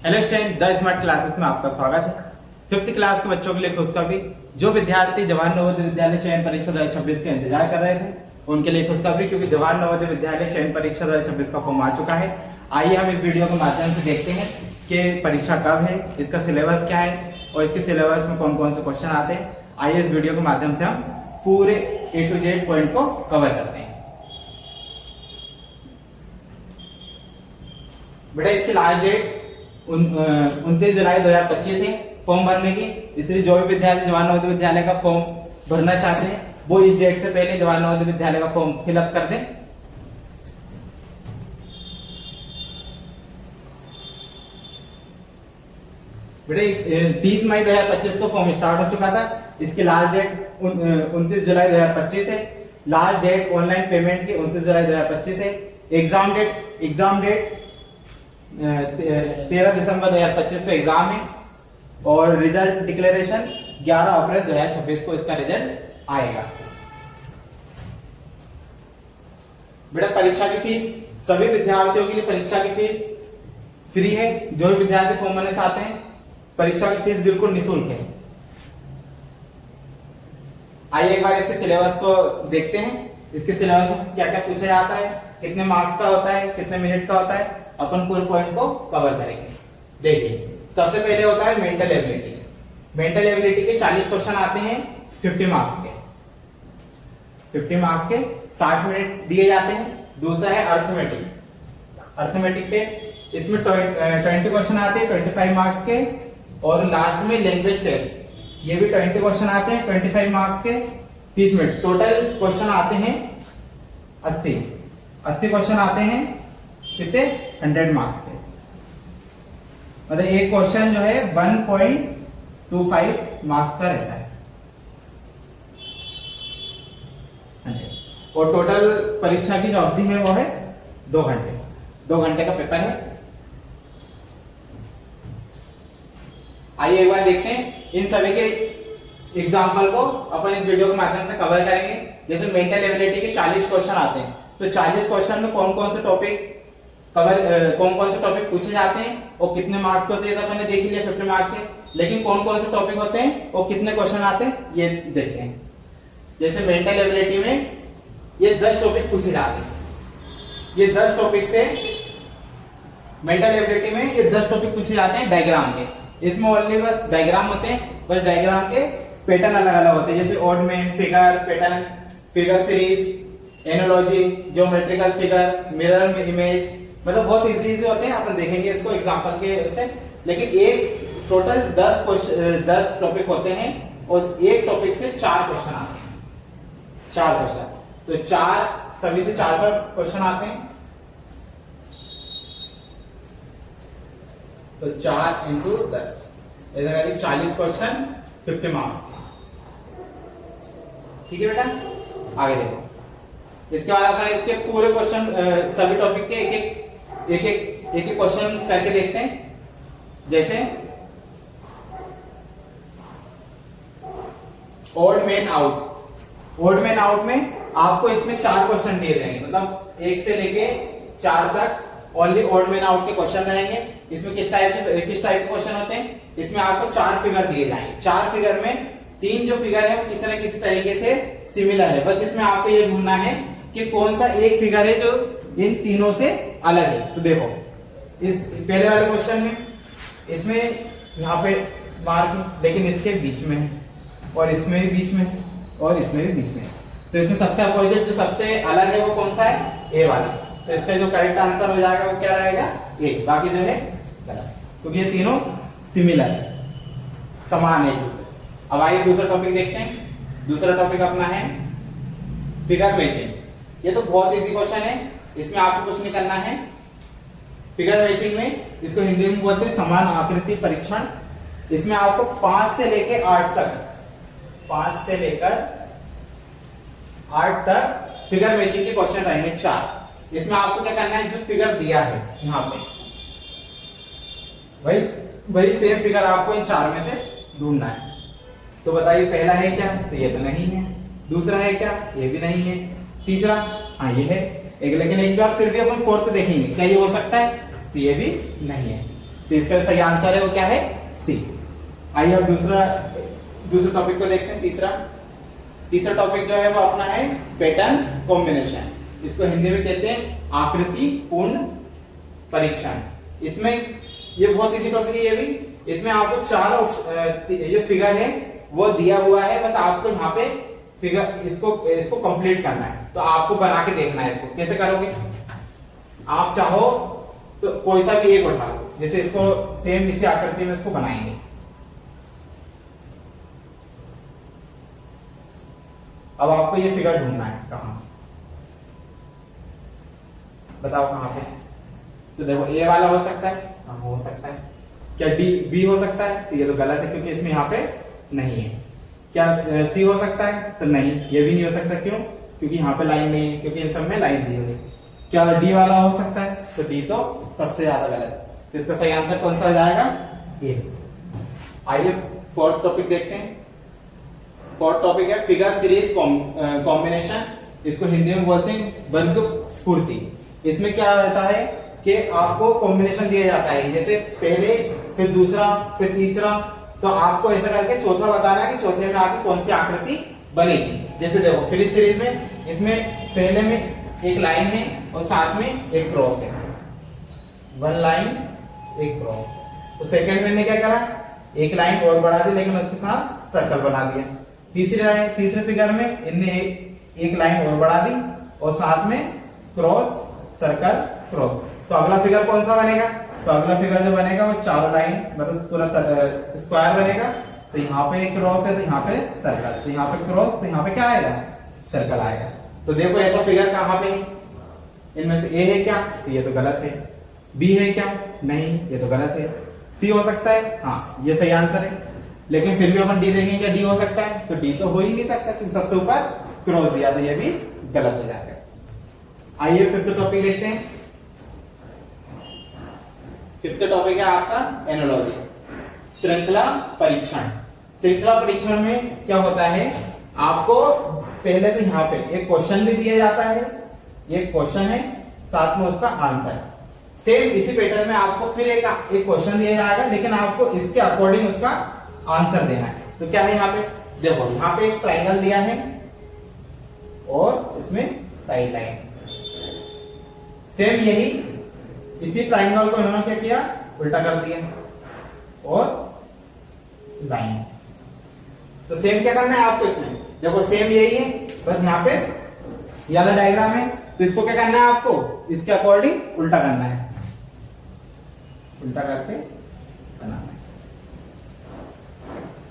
Hello student, the smart classes में आपका स्वागत है। फिफ्थ क्लास के बच्चों के लिए खुशखबरी। जो विद्यार्थी जवाहर नवोदय विद्यालय चयन परीक्षा 2026 के इंतजार कर रहे थे उनके लिए खुशखबरी, क्योंकि जवाहर नवोदय विद्यालय चयन परीक्षा 2026 का फॉर्म आ चुका है। आइए हम इस वीडियो के माध्यम से देखते हैं कि परीक्षा कब है, इसका सिलेबस क्या है और इसके सिलेबस में कौन कौन से क्वेश्चन आते हैं। आइए इस वीडियो के माध्यम से हम पूरे A to Z पॉइंट को कवर करते हैं। बेटा इसकी लास्ट डेट 29 जुलाई 2025 है फॉर्म भरने की। इसलिए जो भी विद्यार्थी जवाहर नवोदय विद्यालय का फॉर्म भरना चाहते हैं वो इस डेट से पहले जवाहर नवोदय विद्यालय का फॉर्म फिलअप कर दें। बेटे 30 मई 2025 को फॉर्म स्टार्ट हो चुका था। इसकी लास्ट डेट 29 जुलाई 2025 है। लास्ट डेट ऑनलाइन पेमेंट की 29 जुलाई 2025 है। एग्जाम डेट 13 दिसंबर 2025 को एग्जाम है और रिजल्ट डिक्लेरेशन 11 अप्रैल 2026 को इसका रिजल्ट आएगा। बेटा परीक्षा की फीस सभी विद्यार्थियों के लिए परीक्षा की फीस फ्री है। जो भी विद्यार्थी फॉर्म भरना चाहते हैं परीक्षा की फीस बिल्कुल निःशुल्क है। आइए एक बार इसके सिलेबस को देखते हैं। इसके सिलेबस में क्या क्या पूछा जाता है, कितने मार्क्स का होता है, कितने मिनट का होता है, अपन पूरे पॉइंट को कवर करेंगे। देखिए सबसे पहले होता है मेंटल एबिलिटी। मेंटल एबिलिटी के 40 क्वेश्चन आते हैं 50 मार्क्स के। 50 मार्क्स के 60 मिनट दिए जाते हैं। दूसरा है अर्थमेटिक के इसमें 20 क्वेश्चन आते हैं 25 मार्क्स के। और लास्ट में लैंग्वेज टेस्ट, ये भी 20 क्वेश्चन आते हैं 25 मार्क्स के 30 मिनट। टोटल क्वेश्चन आते हैं 80 क्वेश्चन आते हैं कितने 100 मार्क्स के। मतलब एक क्वेश्चन जो है 1.25 मार्क्स का रहता है। और टोटल परीक्षा की जो अवधि है वो है 2 घंटे। 2 घंटे का पेपर है। आइए एक बार देखते हैं इन सभी के एग्जाम्पल को अपन इस वीडियो के माध्यम से कवर करेंगे। जैसे मेंटल एबिलिटी के 40 क्वेश्चन आते हैं तो 40 क्वेश्चन में कौन कौन से टॉपिक पूछे जाते हैं और कितने मार्क्स होते हैं, तो अपन ने देख लिया 50 मार्क्स के। लेकिन कौन कौन से टॉपिक होते हैं और कितने क्वेश्चन आते हैं ये देखते हैं। जैसे मेंटल एबिलिटी में ये 10 टॉपिक पूछे जाते हैं। ये 10 टॉपिक से मेंटल एबिलिटी में ये 10 टॉपिक पूछे जाते हैं डायग्राम के। इसमें ओनली बस डायग्राम होते हैं, बस डायग्राम के पैटर्न अलग अलग होते हैं। जैसे odd man figure pattern, figure series, analogy, geometrical figure, mirror image, मतलब बहुत इजी होते हैं। अपन देखेंगे इसको एग्जांपल के से। लेकिन एक टोटल 10 टॉपिक होते हैं और एक टॉपिक से 4 क्वेश्चन आते हैं। 4 क्वेश्चन तो 4 सभी से 4 क्वेश्चन आते हैं। तो 4 इंटू 10 ऐसा 40 क्वेश्चन 50 मार्क्स। ठीक है बेटा, आगे देखो। इसके बाद अपन इसके पूरे क्वेश्चन सभी टॉपिक के एक क्वेश्चन करके देखते हैं। जैसे ओड मैन आउट में आपको इसमें 4 क्वेश्चन दिए जाएंगे, मतलब 1 से लेके 4 तक ओनली ओड मैन आउट के क्वेश्चन रहेंगे। इसमें किस टाइप के क्वेश्चन होते हैं, इसमें आपको 4 फिगर दिए जाएंगे। 4 फिगर में 3 जो फिगर है वो किसी न किसी तरीके से सिमिलर है। बस इसमें आपको ये ढूंढना है कि कौन सा एक फिगर है जो इन तीनों से अलग है। तो देखो इस पहले वाले क्वेश्चन में इसमें यहाँ पे मार्क, लेकिन इसके बीच में है और इसमें भी बीच में है और इसमें भी बीच में है। तो इसमें सबसे अपोजिट जो सबसे अलग है वो कौन सा है, ए वाला। तो इसका जो करेक्ट आंसर हो जाएगा वो क्या रहेगा, ए। बाकी जो है गलत, क्योंकि ये तीनों सिमिलर है, समान है। अब आइए दूसरा टॉपिक देखते हैं। दूसरा टॉपिक अपना है फिगर मैचिंग। ये तो बहुत इजी क्वेश्चन है, इसमें आपको कुछ नहीं करना है। फिगर मैचिंग में इसको हिंदी में बोलते हैं समान आकृति परीक्षण। इसमें आपको 5 से लेकर 8 तक फिगर मैचिंग के क्वेश्चन रहेंगे 4। इसमें आपको क्या करना है, जो फिगर दिया है यहाँ पे वही सेम फिगर आपको इन 4 में से ढूंढना है। तो बताइए पहला है क्या, तो ये तो नहीं है। दूसरा है क्या, ये भी नहीं है। तीसरा हाँ ये है। लेकिन एक बार फिर भी अपन फोर्थ देखेंगे, क्या ये हो सकता है, तो ये भी नहीं है। तो इसका सही आंसर है वो क्या है, सी। आइए अब दूसरे टॉपिक को देखते हैं। तीसरा टॉपिक जो है वो अपना है पैटर्न कॉम्बिनेशन। इसको हिंदी में कहते हैं आकृति पूर्ण परीक्षण। इसमें ये बहुत इजी टॉपिक है ये भी। इसमें आपको चार ये फिगर है वो दिया हुआ है, बस आपको यहाँ पे फिगर इसको कंप्लीट करना है। तो आपको बना के देखना है। इसको कैसे करोगे, आप चाहो तो कोई सा भी एक उठा लो, जैसे इसको सेम इसी आकृति में इसको बनाएंगे। अब आपको ये फिगर ढूंढना है, कहां, बताओ कहां पे। तो देखो ए वाला हो सकता है, हाँ हो सकता है। क्या डी बी हो सकता है, तो ये तो गलत है क्योंकि इसमें यहाँ पे नहीं है। क्या सी हो सकता है, तो नहीं, ये भी नहीं हो सकता। क्यों, क्योंकि यहाँ पे लाइन नहीं है, क्योंकि इन सब में लाइन दी हुई है। क्या डी वाला हो सकता है, तो डी तो सबसे ज्यादा गलत है। तो इसका सही आंसर कौन सा हो जाएगा, ए। आइए फोर्थ टॉपिक देखते हैं। फोर्थ टॉपिक है फिगर सीरीज कॉम्बिनेशन। इसको हिंदी में बोलते हैं वर्ग स्फूर्ति। इसमें क्या होता है कि आपको कॉम्बिनेशन दिया जाता है, जैसे पहले, फिर दूसरा, फिर तीसरा। तो आपको ऐसा करके चौथा बताना है कि चौथे में आके कौन सी आकृति बनेगी। जैसे देखो फिर इस सीरीज में, इसमें पहले में एक लाइन है और साथ में एक क्रॉस है, वन लाइन एक क्रॉस। तो सेकंड में ने क्या करा, एक लाइन और बढ़ा दी लेकिन उसके साथ सर्कल बना दिया। तीसरे फिगर में इनने एक लाइन और बढ़ा दी और साथ में क्रॉस सर्कल क्रॉस। तो अगला फिगर कौन सा बनेगा, तो अगला फिगर जो बनेगा वो चारों लाइन मतलब पूरा स्क्वायर बनेगा। तो यहाँ पे एक क्रॉस है तो यहाँ पे सर्कल, तो यहाँ पे क्रॉस, तो यहाँ पे क्या आएगा, सर्कल आएगा। तो देखो ऐसा फिगर कहाँ पे है, इनमें से ए है क्या, तो ये तो गलत है। बी है क्या, नहीं, ये तो गलत है। सी हो सकता है, हाँ ये सही आंसर है। लेकिन फिर भी अपन डी देखेंगे, क्या डी हो सकता है, तो डी तो हो ही नहीं सकता क्योंकि सबसे ऊपर क्रॉस दिया, तो ये भी गलत हो जाएगा। आइए फिफ्थ टॉपिक देखते हैं। फिफ्थ टॉपिक है आपका एनालॉजी, श्रृंखला परीक्षण। श्रृंखला परीक्षण में क्या होता है, आपको पहले से यहाँ पे एक क्वेश्चन भी दिया जाता है, एक क्वेश्चन है साथ में उसका आंसर। सेम इसी पैटर्न में आपको फिर एक क्वेश्चन दिया जाएगा, लेकिन आपको इसके अकॉर्डिंग उसका आंसर देना है। तो क्या है यहाँ पे, देखो यहाँ पे एक ट्रायंगल दिया है और इसमें साइड लाइन। सेम यही इसी ट्रायंगल को इन्होंने क्या किया, उल्टा कर दिया और लाइन। तो सेम क्या करना है आपको इसमें, देखो सेम यही है, बस यहाँ पे ये वाला डायग्राम है। तो इसको क्या करना है आपको, इसके अकॉर्डिंग उल्टा करना है, उल्टा करके बनाना है।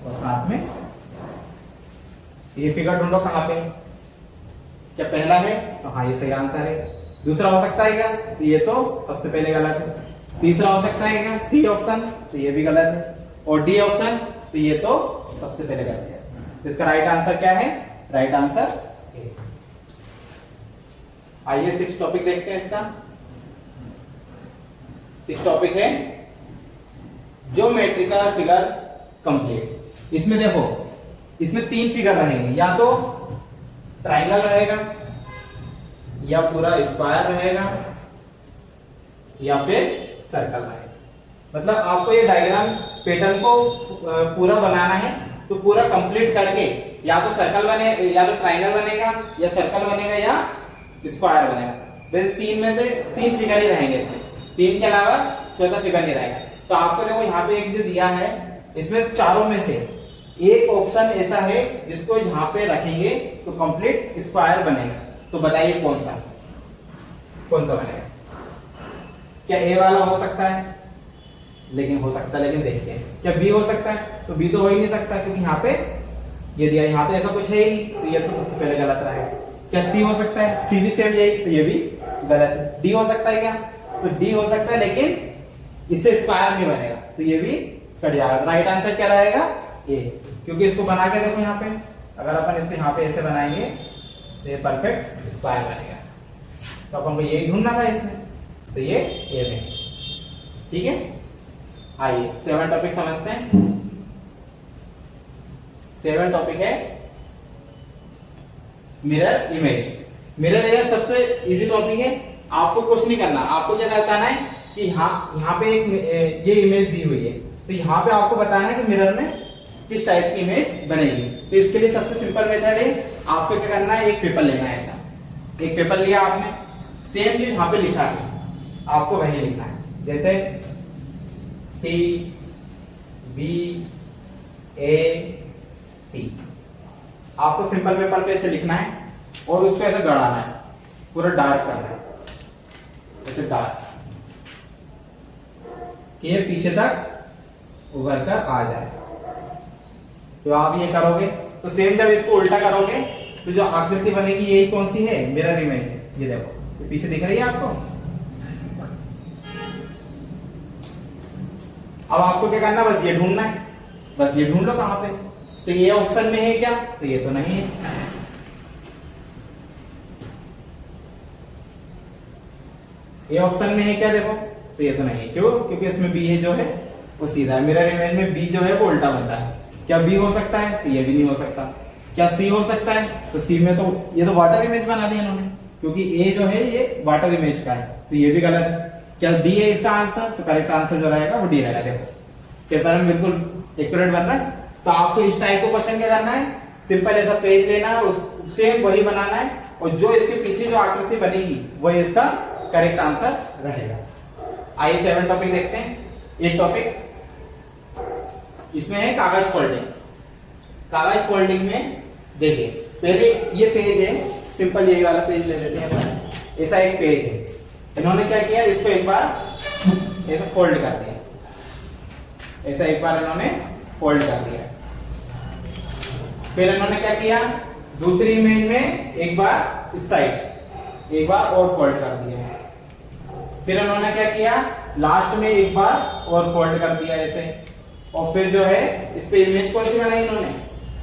और साथ में ये फिगर ढूंढो कहां पे, क्या पहला है, तो हाँ ये सही आंसर है। दूसरा हो सकता है क्या, तो ये तो सबसे पहले गलत है। तीसरा हो सकता है क्या, सी ऑप्शन, तो ये भी गलत है। और डी ऑप्शन, तो ये तो सबसे पहले गलत है। तो इसका राइट आंसर क्या है, राइट आंसर ए। आइए सिक्स टॉपिक देखते हैं। इसका सिक्स टॉपिक है ज्योमेट्रिकल फिगर कंप्लीट। इसमें देखो, इसमें तीन फिगर रहेंगे, या तो ट्रायंगल रहेगा, या पूरा स्क्वायर रहेगा, या फिर सर्कल रहेगा। मतलब आपको ये डायग्राम पैटर्न को पूरा बनाना है, तो पूरा कंप्लीट करके या तो सर्कल बने, या तो ट्रायंगल बनेगा, या सर्कल बनेगा, या स्क्वायर बनेगा। वैसे तीन में से तीन फिगर ही रहेंगे इसमें, तीन के अलावा चौथा फिगर नहीं रहेगा। तो आपको देखो यहाँ पे एक जो दिया है, इसमें चारों में से एक ऑप्शन ऐसा है जिसको यहाँ पे रखेंगे तो कंप्लीट स्क्वायर बनेगा। तो बताइए कौन सा बनेगा। क्या ए वाला हो सकता है, लेकिन हो सकता है, लेकिन देखते हैं। क्या बी हो सकता है, तो बी तो हो ही नहीं सकता क्योंकि यहाँ पे ये दिया, यहाँ तो ऐसा कुछ है ही नहीं, तो ये तो सबसे पहले गलत रहेगा। क्या सी हो सकता है, सी भी सेम यही, तो ये भी गलत है। डी हो सकता है क्या, तो डी हो सकता है लेकिन इससे स्क्वायर नहीं बनेगा, तो ये भी कट जाएगा। राइट आंसर क्या रहेगा, ए, क्योंकि इसको बना के देखो यहाँ पे, अगर अपन इसको यहाँ पे ऐसे बनाएंगे तो ये परफेक्ट स्क्वायर बनेगा। तो अपन को यही ढूंढना था इसमें, तो ये ए में, ठीक है। आइए सेवन टॉपिक समझते हैं। सेवन टॉपिक है मिरर इमेज। मिरर इमेज सबसे इजी टॉपिक है, आपको कुछ नहीं करना, आपको क्या करना है, कि यहाँ पे एक ये इमेज दी हुई है, तो यहाँ पे आपको बताना है कि मिरर में किस टाइप की इमेज बनेगी। तो इसके लिए सबसे सिंपल मेथड है, आपको क्या करना है, एक पेपर लेना है। ऐसा एक पेपर लिया आपने, सेम जो यहाँ पे लिखा है आपको वही लिखना है, जैसे TBAT आपको सिंपल पेपर पे ऐसे लिखना है और उसको ऐसे गड़ाना है, पूरा डार्क करना है, ऐसे डार्क कि ये पीछे तक उभर कर आ जाए। तो आप ये करोगे तो सेम जब इसको उल्टा करोगे तो जो आकृति बनेगी यही कौन सी है, मिरर इमेज है। ये देखो तो पीछे दिख रही है आपको। अब आपको क्या करना, बस ये ढूंढना है, बस ये ढूंढ लो कहां पे। तो ये ऑप्शन में है क्या, तो ये तो नहीं है। ये ऑप्शन में है क्या, देखो तो ये तो नहीं है। क्यों, क्योंकि इसमें बी है जो है वो सीधा है। मिरर इमेज में बी जो है वो उल्टा बनता है। क्या बी हो सकता है, तो ये भी नहीं हो सकता। क्या सी हो सकता है, तो सी में तो ये तो वाटर इमेज बना दी इन्होंने, क्योंकि ए जो है ये वाटर इमेज का है, तो ये भी गलत है। क्या डी है इसका आंसर, तो करेक्ट आंसर जो रहेगा वो डी रहेगा। देखो पेपर में बिल्कुल एक्यूरेट बन रहा है। तो आपको इस टाइप को क्वेश्चन क्या करना है, सिंपल ऐसा पेज लेना है, उस सेम वही बनाना है, और जो इसके पीछे जो आकृति बनेगी वही इसका करेक्ट आंसर रहेगा। आइए 7 टॉपिक देखते हैं। 8 टॉपिक इसमें है कागज फोल्डिंग। कागज फोल्डिंग में देखिए पहले ये पेज है, सिंपल यही वाला पेज ले लेते हैं। ऐसा एक पेज है, इन्होंने क्या किया, इसको एक बार ऐसा फोल्ड कर दिया, ऐसा एक बार इन्होंने फोल्ड कर दिया। फिर इन्होंने क्या किया, दूसरी इमेज में एक बार इस साइड एक बार और फोल्ड कर दिया। फिर इन्होंने क्या किया, लास्ट में एक बार और फोल्ड कर दिया ऐसे। और फिर जो है इस पे इमेज कौन सी बनाई इन्होंने,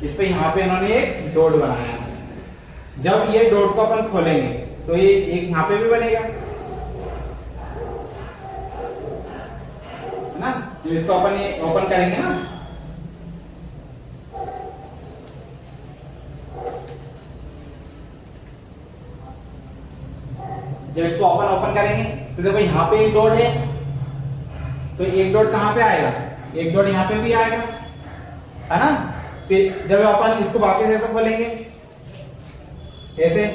इस पे यहाँ पे इन्होंने एक डॉट बनाया। जब ये डॉट को अपन खोलेंगे तो ये एक यहाँ पे भी बनेगा, है ना। जब इसको अपन ये ओपन करेंगे ना, जब इसको ओपन करेंगे तो देखो यहाँ पे एक डॉट है, तो एक डॉट कहाँ पे आएगा, एक डॉट यहाँ पे भी आएगा, है ना। फिर जब अपन इसको वापस ऐसे खोलेंगे ऐसे,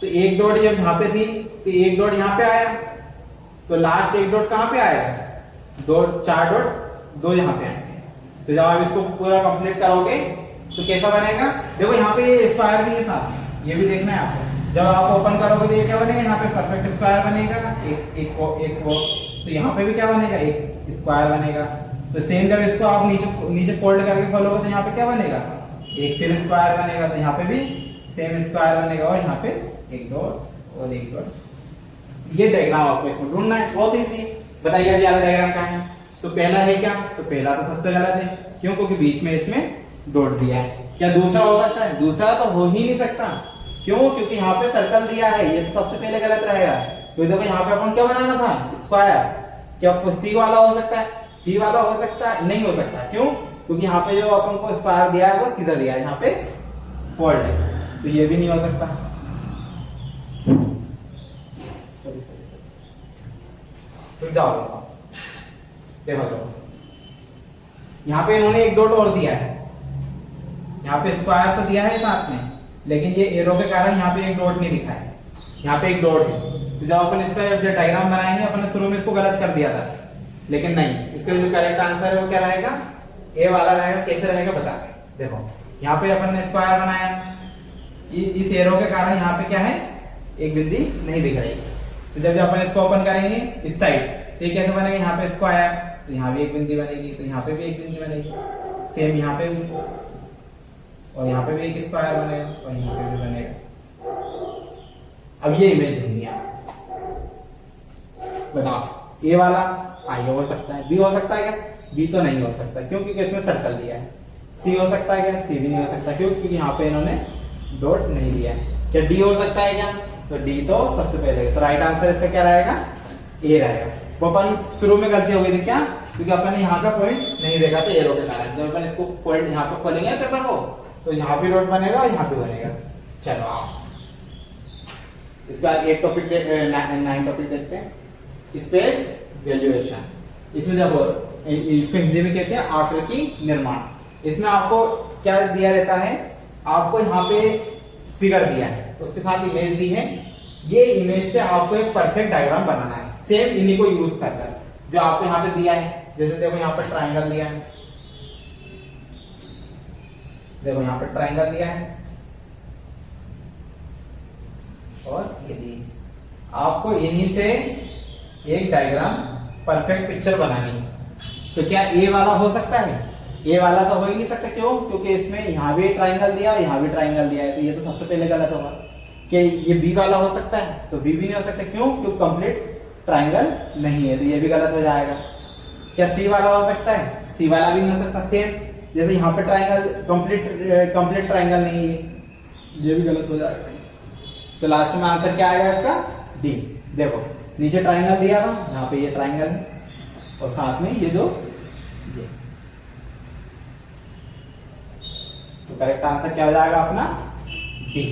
तो एक डॉट जब यहाँ पे थी तो एक डॉट यहाँ पे आया, तो लास्ट एक डॉट कहाँ पे आएगा, दो 4 डॉट 2 यहाँ पे आएंगे। तो जब आप इसको पूरा कंप्लीट करोगे तो कैसा बनेगा, देखो यहाँ पे ये स्क्वायर भी है साथ में, ये भी देखना है आपको। जब आप ओपन करोगे तो ये क्या बनेगा, यहाँ पे परफेक्ट स्क्वायर बनेगा, एक वो, तो यहाँ पे भी क्या बनेगा, एक स्क्वायर बनेगा। तो सेम जब इसको आप नीचे फोल्ड करके खोलोगे तो यहाँ पे क्या बनेगा, एक फिर स्क्वायर बनेगा, तो यहाँ पे भी सेम स्क्वायर बनेगा, और यहाँ पे एक डॉट और एक डॉट। ये डायग्राम आपको इसमें ढूंढना है, बहुत इजी। बताइए अब यार डायग्राम क्या है। तो पहला है क्या, तो पहला तो सबसे गलत है, क्यों, क्योंकि बीच में इसमें डॉट दिया है। क्या दूसरा हो सकता है, दूसरा तो हो ही नहीं सकता। क्यों, क्योंकि यहाँ पे सर्कल दिया है, ये तो सबसे पहले गलत रहेगा। तो देखो यहाँ पे अपन क्या बनाना था, स्क्वायर। क्या सी वाला हो सकता है, सी वाला हो सकता है, नहीं हो सकता। क्यों, क्योंकि यहाँ पे जो अपन को स्क्वायर दिया है वो सीधा दिया है, यहाँ पे फोल्ड है, तो ये भी नहीं हो सकता। तुम जाओ, देखो यहाँ पे इन्होंने एक डॉट और दिया है, यहाँ पे स्क्वायर तो दिया है साथ में, लेकिन ये एरो के कारण यहाँ पे एक डॉट नहीं दिखा है, यहाँ पे एक डॉट है। तो जब अपन इसका डायग्राम बनाएंगे, अपन ने शुरू में इसको गलत कर दिया था, लेकिन नहीं, इसका जो करेक्ट आंसर है वो क्या रहेगा, ए वाला रहेगा। कैसे रहेगा बता के देखो, यहाँ पे अपन ने स्क्वायर बनाया, इस एरो के कारण यहाँ पे क्या है, एक बिंदी नहीं दिख रही। तो जब अपन इसको ओपन करेंगे इस साइड, तो ये कैसे बनेगा, यहाँ पे स्क्वायर, तो यहाँ भी एक बिंदी बनेगी, तो यहाँ पे भी एक बिंदी बनेगी, सेम यहाँ पे भी, और यहाँ पे भी एक स्क्वायर बनेगा, और यहाँ पे भी बनेगा। अब ये इमेज ढूंढनी है, बताओ ए वाला आई हो सकता है, बी हो सकता है क्या, बी तो नहीं हो सकता, क्यों, क्योंकि इसमें सर्कल दिया है। सी हो सकता है क्या, सी भी नहीं हो सकता, क्यों, क्योंकि यहाँ पे इन्होंने डॉट नहीं दिया है। क्या डी हो सकता है क्या, तो डी तो सबसे पहले, तो राइट आंसर इसका क्या रहेगा, ए रहेगा। वो अपन शुरू में गलती हो गई थी क्या, क्योंकि अपन ने यहाँ का पॉइंट नहीं देखा था एरो के कारण। जब अपन इसको पॉइंट यहाँ पे खोलेंगे पेपर को, तो यहाँ भी डॉट बनेगा और यहाँ पे बनेगा। चलो आओ इसके बाद 8 टॉपिक 9 टॉपिक देखते हैं। Space valuation. इसमें देखो इसको हिंदी में कहते हैं आकृति निर्माण। इसमें आपको क्या दिया रहता है, आपको यहाँ पे फिगर दिया है, उसके साथ इमेज दी है, ये इमेज से आपको एक परफेक्ट डायग्राम बनाना है, सेम इन्हीं को यूज करकर जो आपको यहाँ पे दिया है। जैसे देखो यहाँ पर ट्राइंगल दिया है, देखो यहाँ पर ट्राइंगल दिया है और ये दी, आपको इन्हीं से एक डायग्राम परफेक्ट पिक्चर बनानी है। तो क्या ए वाला हो सकता है? ए वाला तो हो ही नहीं सकता। क्यों? क्योंकि इसमें यहाँ भी ट्राइंगल दिया और यहाँ भी ट्राइंगल दिया है, तो ये तो सबसे पहले गलत होगा। कि ये बी वाला हो सकता है? तो बी भी नहीं हो सकता। क्यों? क्योंकि कंप्लीट ट्राइंगल नहीं है, तो ये भी गलत हो जाएगा। क्या सी वाला हो सकता है? सी वाला भी नहीं हो सकता। सेम जैसे यहाँ पे ट्राइंगल कंप्लीट ट्राइंगल नहीं है, ये भी गलत हो जाएगा। तो लास्ट में आंसर क्या आएगा इसका? डी। देखो नीचे ट्राइंगल दिया था, यहाँ पे ये ट्राइंगल है और साथ में ये दो ये, तो करेक्ट आंसर क्या हो जाएगा अपना? डी।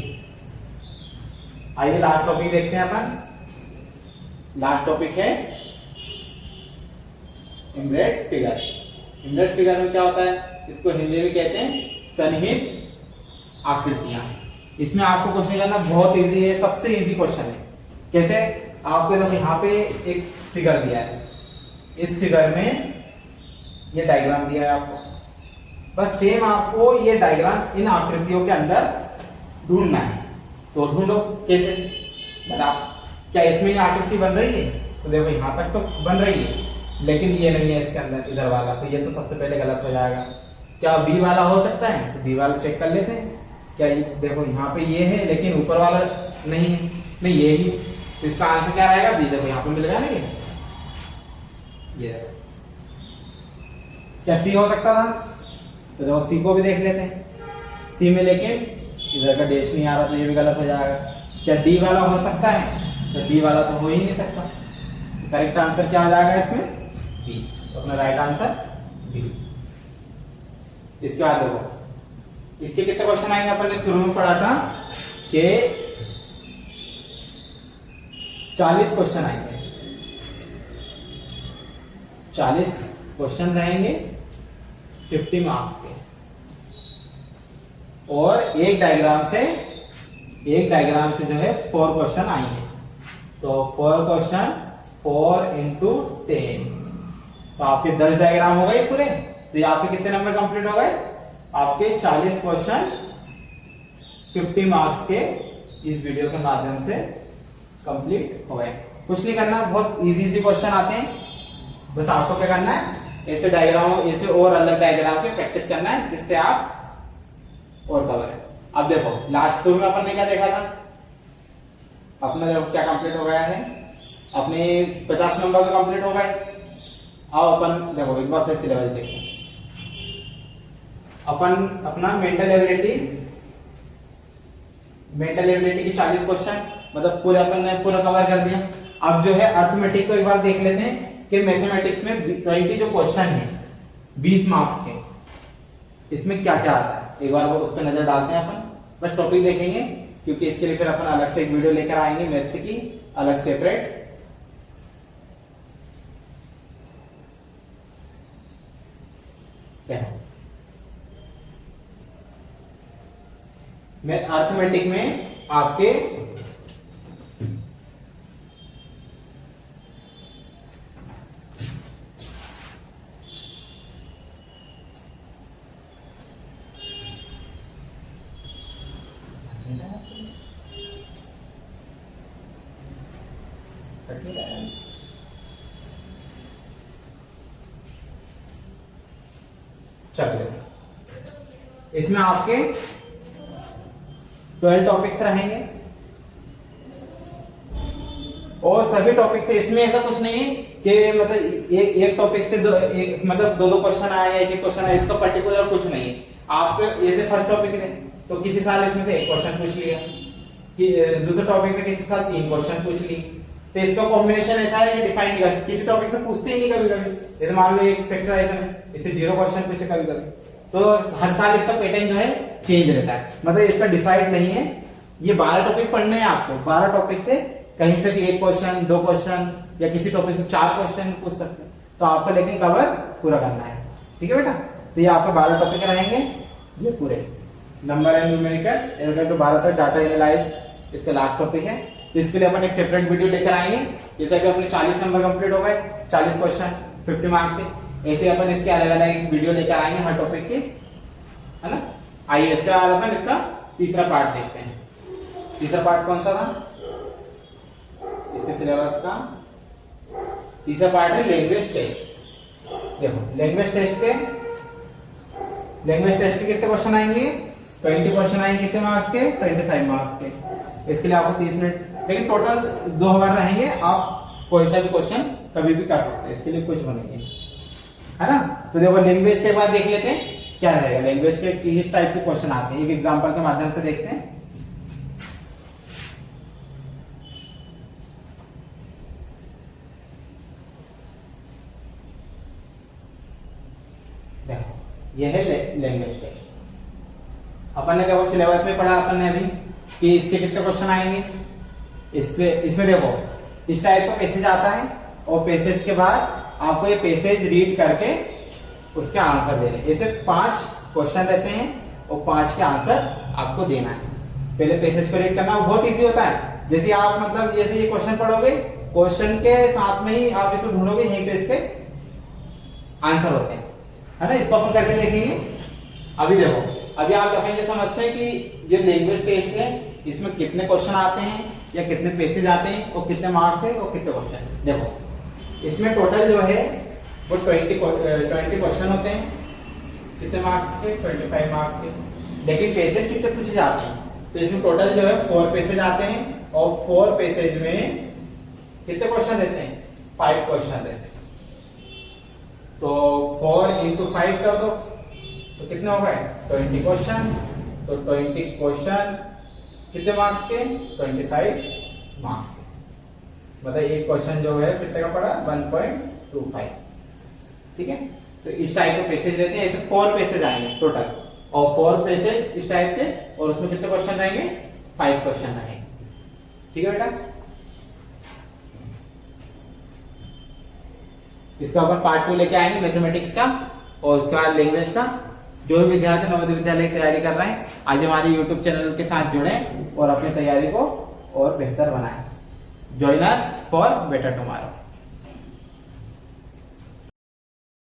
आइए लास्ट टॉपिक देखते हैं अपन। लास्ट टॉपिक है इम्ब्रेड फिगर। इम्ब्रेड फिगर में क्या होता है? इसको हिंदी में कहते हैं सन्निहित आकृतियां। इसमें आपको क्वेश्चन करना बहुत इजी है, सबसे इजी क्वेश्चन है। कैसे? आपको देखो यहाँ पे एक फिगर दिया है, इस फिगर में ये डायग्राम दिया है आपको, बस सेम आपको ये डायग्राम इन आकृतियों के अंदर ढूंढना है। तो ढूंढो कैसे? बता, क्या इसमें ये आकृति बन रही है? तो देखो यहाँ तक तो बन रही है, लेकिन ये नहीं है इसके अंदर, इधर वाला, तो ये तो सबसे पहले गलत हो जाएगा। क्या बी वाला हो सकता है? तो बी वाला चेक कर लेते हैं। क्या देखो यहाँ पे ये है लेकिन ऊपर वाला नहीं है, नहीं ये ही, तो इसका आंसर क्या रहेगा? बी। देखो यहाँ पे मिल गया ना ये। क्या सी हो सकता था? तो देखो सी को भी देख लेते हैं। सी में लेकिन इधर का डैश नहीं आ रहा, तो ये भी गलत हो जाएगा। क्या डी वाला हो सकता है? तो डी वाला तो हो ही नहीं सकता। करेक्ट आंसर क्या हो जाएगा इसमें? बी। तो अपना राइट आंसर बी। इसके बाद देखो इसके कितने क्वेश्चन आएंगे? अपन ने शुरू में पढ़ा था कि 40 क्वेश्चन आएंगे, 40 क्वेश्चन रहेंगे 50 मार्क्स के, और एक डायग्राम से जो है 4 क्वेश्चन आएंगे। तो 4 क्वेश्चन 4 into 10, तो आपके 10 डायग्राम हो गए पूरे। तो ये आपके कितने नंबर कंप्लीट हो गए? आपके 40 क्वेश्चन 50 मार्क्स के इस वीडियो के माध्यम से कंप्लीट हो गए। कुछ नहीं करना, बहुत इजी क्वेश्चन आते हैं। बस आपको क्या करना है, ऐसे डायग्राम, ऐसे और अलग डायग्राम के प्रैक्टिस करना है, जिससे आप और कवर है। अब देखो लास्ट शुरू में अपन ने क्या देखा था? अपना देखो क्या कंप्लीट हो गया है, अपने 50 नंबर तो कंप्लीट हो गए। अब अपन देखो एक बार फिर सिलेबस देखते हैं। अपन अपना मेंटल एबिलिटी की 40 क्वेश्चन मतलब पूरे अपन ने पूरा कवर कर दिया। अब जो है अर्थमेटिक को एक बार देख लेते हैं कि मैथमेटिक्स में 20 जो क्वेश्चन है 20 मार्क्स के, इसमें क्या क्या आता है, एक बार वो उस पर नजर डालते हैं अपन। बस टॉपिक देखेंगे, क्योंकि इसके लिए फिर अपन अलग से एक वीडियो लेकर आएंगे मैथ्स की, अलग सेपरेट। मैं अर्थमेटिक में आपके इसमें आपके 12 टॉपिक्स रहेंगे और सभी टॉपिक से, इसमें ऐसा कुछ नहीं है कि मतलब एक टॉपिक से मतलब दो क्वेश्चन आए या एक क्वेश्चन आए, इसका पर्टिकुलर कुछ नहीं है। आपसे जैसे फर्स्ट टॉपिक है तो किसी साल इसमें से 1 क्वेश्चन पूछ लिया, कि दूसरे टॉपिक से किसी साल 3 क्वेश्चन पूछ ली। तो इसका कॉम्बिनेशन ऐसा है कि डिफाइन नहीं कर, किसी टॉपिक से पूछते ही नहीं कभी कभी। जैसे मान लो एक फैक्टराइजेशन है, इससे 0 क्वेश्चन पूछे कभी कभी। तो हर साल इसका पैटर्न जो है चेंज रहता है, मतलब इसका डिसाइड नहीं है। ये 12 टॉपिक पढ़ने हैं आपको, 12 टॉपिक से कहीं से भी एक क्वेश्चन, 2 क्वेश्चन या किसी टॉपिक से 4 क्वेश्चन पूछ सकते हैं, तो आपको लेकिन कवर पूरा करना है। ठीक है बेटा, तो ये आपके 12 टॉपिक रहेंगे ये पूरे, नंबर एंड न्यूमेरिकल तो 12 तक, डाटा एनालाइज इसका लास्ट टॉपिक है। तो इसके लिए अपन एक सेपरेट वीडियो लेकर आएंगे, जैसे कि अपने 40 नंबर कंप्लीट हो गए, 40 क्वेश्चन 50 मार्क्स के, ऐसे अपन इसके अलग अलग वीडियो लेकर आएंगे हर टॉपिक के, है ना। आइए इसके बाद अपन इसका तीसरा पार्ट देखते हैं। तीसरा पार्ट कौन सा था इसके सिलेबस का? तीसरा पार्ट है लैंग्वेज टेस्ट। देखो लैंग्वेज टेस्ट के कितने क्वेश्चन आएंगे? 20 क्वेश्चन आएंगे। कितने मार्क्स के? 25 मार्क्स के। इसके लिए आपको 30 मिनट, लेकिन टोटल 2 आवर रहेंगे, आप कोई सा भी क्वेश्चन कभी भी कर सकते हैं, इसके लिए कुछ बनेंगे, है ना। तो देखो लैंग्वेज के बाद देख लेते हैं क्या रहेगा। लैंग्वेज के किस टाइप के क्वेश्चन आते हैं, एक एग्जांपल के माध्यम से देखते हैं। देखो यह है लैंग्वेज टेस्ट। अपन ने देखो सिलेबस में पढ़ा अपन ने अभी कि इसके कितने क्वेश्चन आएंगे। इसमें देखो इस टाइप का पैसेज आता है, और पैसेज के बाद आपको ये पैसेज रीड करके उसके आंसर देने। ऐसे 5 क्वेश्चन रहते हैं और 5 के आंसर आपको देना है। पहले पैसेज को रीड करना बहुत इजी होता है। जैसे आप मतलब जैसे ये क्वेश्चन पढ़ोगे, क्वेश्चन के साथ में ही आप इसको ढूंढोगे, यहीं पे इसके आंसर होते हैं, है ना। इसको अपन करके देखेंगे। अभी देखो, अभी आप अपन ये समझते हैं कि जो लैंग्वेज टेस्ट है इसमें कितने क्वेश्चन आते हैं या कितने पैसेज आते हैं और कितने मार्क्स है और कितने क्वेश्चन। देखो इसमें टोटल जो है वो 20 क्वेश्चन होते हैं। कितने मार्क्स के? 25 मार्क्स के। लेकिन पैसेज कितने पूछे जाते हैं? तो इसमें टोटल जो है 4 पैसेज आते हैं, और 4 पैसेज में कितने क्वेश्चन रहते हैं? 5 क्वेश्चन रहते हैं। तो 4 × 5 कर दो तो कितने हो गए? 20 क्वेश्चन। तो 20 क्वेश्चन कितने मार्क्स के? 25 मार्क्स के। मतलब एक क्वेश्चन जो है कितने का पड़ा? 1.25। ठीक है, तो इस टाइप के पैसेज रहते हैं। ऐसे 4 पैसेज आएंगे टोटल, और 4 पैसेज इस टाइप के, और उसमें कितने क्वेश्चन रहेंगे? 5 क्वेश्चन रहेंगे। ठीक है बेटा, इसका अपन पार्ट 2 लेके आएंगे मैथमेटिक्स का, और उसके बाद लैंग्वेज का। जो भी विद्यार्थी नवोदय विद्यालय की तैयारी कर रहे हैं, आज हमारे YouTube चैनल के साथ जुड़े और अपनी तैयारी को और बेहतर बनाएं। Join us for better tomorrow.